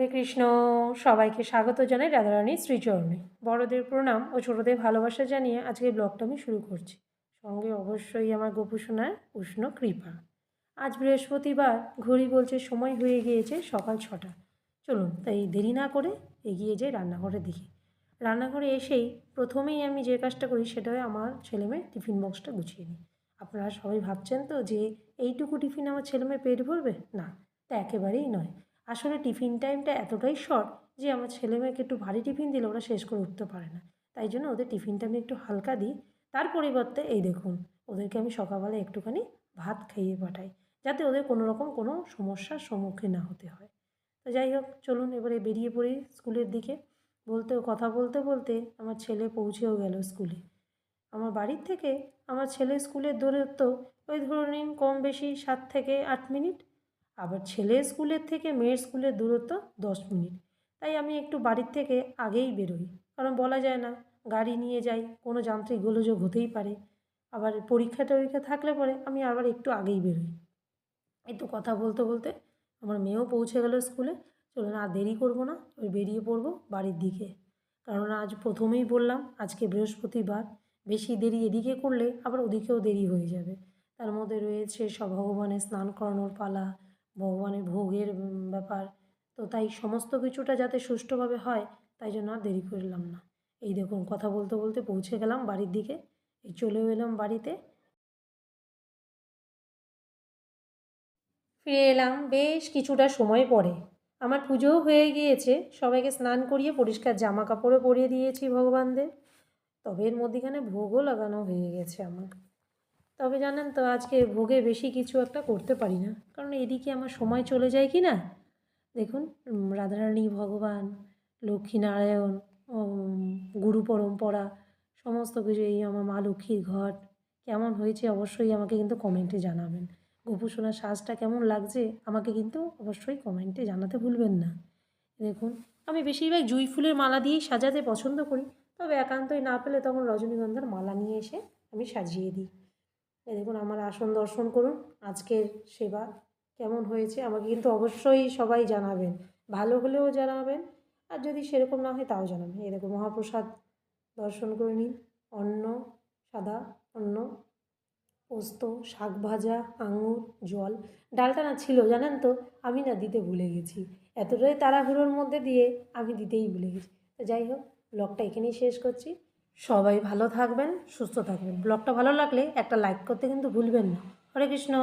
হরে কৃষ্ণ। সবাইকে স্বাগত জানাই রাধারানীর শ্রীচরণে। বড়দের প্রণাম ও ছোটদের ভালোবাসা জানিয়ে আজকের ব্লগটা আমি শুরু করছি। সঙ্গে অবশ্যই আমার গোপুসোনার উষ্ণ কৃপা। আজ বৃহস্পতিবার, ঘড়ি বলছে সময় হয়ে গিয়েছে সকাল 6টা। চলুন তাই দেরি না করে এগিয়ে যাই রান্নাঘরের দিকে। রান্নাঘরে এসেই প্রথমেই আমি যে কাজটা করি সেটা হয় আমার ছেলেমেয়ের টিফিন বক্সটা গুছিয়ে নিই। আপনারা সবাই ভাবছেন তো যে এইটুকু টিফিন আমার ছেলেমেয়ের পেট ভরবে? না, তা একেবারেই নয়। আসলে টিফিন টাইমটা এতটাই শর্ট যে আমার ছেলেমেয়েকে একটু ভারী টিফিন দিলে ওরা শেষ করে উঠতে পারে না। তাই জন্য ওদের টিফিনটা আমি একটু হালকা দিই। তার পরিবর্তে এই দেখুন, ওদেরকে আমি সকালবেলা একটুখানি ভাত খাইয়ে পাঠাই, যাতে ওদের কোনো রকম কোনো সমস্যার সম্মুখীন না হতে হয়। তো যাই হোক, চলুন এবারে বেরিয়ে পড়ি স্কুলের দিকে। কথা বলতে বলতে আমার ছেলে পৌঁছেও গেল স্কুলে। আমার বাড়ির থেকে আমার ছেলের স্কুলের দূরত্ব ওই ধরে নিন কম বেশি 7 থেকে 8 মিনিট। আবার ছেলের স্কুলের থেকে মেয়ের স্কুলের দূরত্ব 10 মিনিট। তাই আমি একটু বাড়ির থেকে আগেই বেরোই, কারণ বলা যায় না, গাড়ি নিয়ে যাই, কোনো যান্ত্রিক গোলযোগ হতেই পারে। আবার পরীক্ষা টরীক্ষা থাকলে পরে আমি আবার একটু আগেই বেরোই। একটু কথা বলতে বলতে আমার মেয়েও পৌঁছে গেল স্কুলে। চলুন আর দেরি করব না, ওই বেরিয়ে পড়বো বাড়ির দিকে। কারণ আজ প্রথমেই বললাম আজকে বৃহস্পতিবার, বেশি দেরি এদিকে করলে আবার ওদিকেও দেরি হয়ে যাবে। তার মধ্যে রয়েছে সব ভগবানের স্নান করানোর পালা, ভগবানের ভোগের ব্যাপার। তো তাই সমস্ত কিছুটা যাতে সুষ্ঠুভাবে হয়, তাই জন্য আর দেরি করলাম না। এই দেখুন কথা বলতে বলতে পৌঁছে গেলাম বাড়ির দিকে। এই চলেও এলাম বাড়িতে। ফিরে এলাম বেশ কিছুটা সময় পরে। আমার পুজোও হয়ে গিয়েছে, সবাইকে স্নান করিয়ে পরিষ্কার জামা কাপড়ও পরিয়ে দিয়েছি ভগবানদের। তবে এর মধ্যেখানে ভোগও লাগানো হয়ে গেছে আমার। তবে জানেন তো, আজকে ভোগে বেশি কিছু একটা করতে পারি না, কারণ এদিকে আমার সময় চলে যায় কি না। দেখুন, রাধারানী, ভগবান, লক্ষ্মীনারায়ণ, গুরু পরম্পরা, সমস্ত কিছু, এই আমার মা লক্ষ্মীর ঘট কেমন হয়েছে অবশ্যই আমাকে কিন্তু কমেন্টে জানাবেন। গোপুসোনার সাজটা কেমন লাগছে আমাকে কিন্তু অবশ্যই কমেন্টে জানাতে ভুলবেন না। দেখুন, আমি বেশিরভাগ জুঁই ফুলের মালা দিয়েই সাজাতে পছন্দ করি, তবে একান্তই না পেলে তখন রজনীগন্ধার মালা নিয়ে এসে আমি সাজিয়ে দিই। এই দেখুন আমার আসন দর্শন করুন। আজকের সেবা কেমন হয়েছে আমাকে কিন্তু অবশ্যই সবাই জানাবেন। ভালো হলেও জানাবেন, আর যদি সেরকম না হয় তাও জানাবেন। এই দেখুন মহাপ্রসাদ দর্শন করে নিন। অন্ন, সাদা অন্ন, পোস্ত, শাক ভাজা, আঙুর, জল। ডালটা না ছিল জানেন তো, আমি না দিতে ভুলে গেছি। এতটাই তাড়াহুড়োর মধ্যে দিয়ে আমি দিতেই ভুলে গেছি। তো যাই হোক, ব্লগটা এখানেই শেষ করছি। সবাই ভালো থাকবেন, সুস্থ থাকবেন। ব্লগটা ভালো লাগলে একটা লাইক করতে কিন্তু ভুলবেন না। হরে কৃষ্ণ।